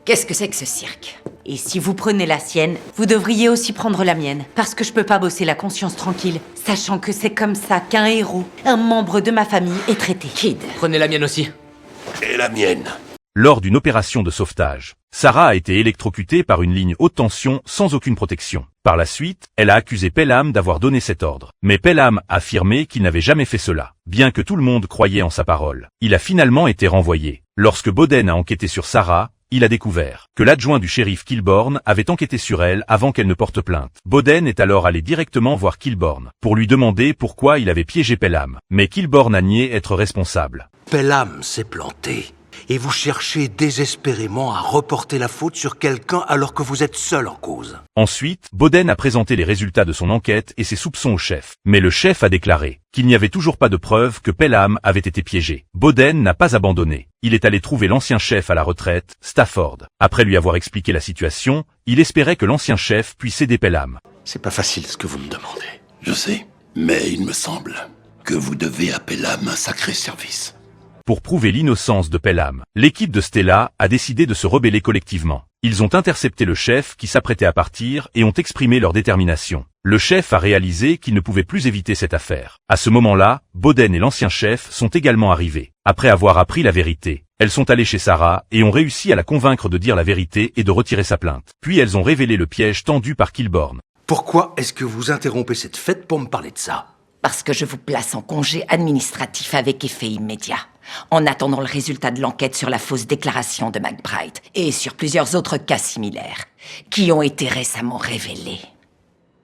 Qu'est-ce que c'est que ce cirque? Et si vous prenez la sienne, vous devriez aussi prendre la mienne. Parce que je peux pas bosser la conscience tranquille, sachant que c'est comme ça qu'un héros, un membre de ma famille, est traité. Kid. Prenez la mienne aussi. Et la mienne. Lors d'une opération de sauvetage, Sarah a été électrocutée par une ligne haute tension sans aucune protection. Par la suite, elle a accusé Pelham d'avoir donné cet ordre. Mais Pelham a affirmé qu'il n'avait jamais fait cela, bien que tout le monde croyait en sa parole. Il a finalement été renvoyé. Lorsque Boden a enquêté sur Sarah, il a découvert que l'adjoint du shérif Kilborn avait enquêté sur elle avant qu'elle ne porte plainte. Boden est alors allé directement voir Kilborn pour lui demander pourquoi il avait piégé Pelham. Mais Kilborn a nié être responsable. Pelham s'est planté. Et vous cherchez désespérément à reporter la faute sur quelqu'un alors que vous êtes seul en cause. Ensuite, Boden a présenté les résultats de son enquête et ses soupçons au chef. Mais le chef a déclaré qu'il n'y avait toujours pas de preuve que Pelham avait été piégé. Boden n'a pas abandonné. Il est allé trouver l'ancien chef à la retraite, Stafford. Après lui avoir expliqué la situation, il espérait que l'ancien chef puisse aider Pelham. C'est pas facile ce que vous me demandez. Je sais, mais il me semble que vous devez à Pelham un sacré service. Pour prouver l'innocence de Pelham, l'équipe de Stella a décidé de se rebeller collectivement. Ils ont intercepté le chef qui s'apprêtait à partir et ont exprimé leur détermination. Le chef a réalisé qu'il ne pouvait plus éviter cette affaire. À ce moment-là, Boden et l'ancien chef sont également arrivés. Après avoir appris la vérité, elles sont allées chez Sarah et ont réussi à la convaincre de dire la vérité et de retirer sa plainte. Puis elles ont révélé le piège tendu par Kilborn. Pourquoi est-ce que vous interrompez cette fête pour me parler de ça? Parce que je vous place en congé administratif avec effet immédiat, en attendant le résultat de l'enquête sur la fausse déclaration de McBride et sur plusieurs autres cas similaires qui ont été récemment révélés.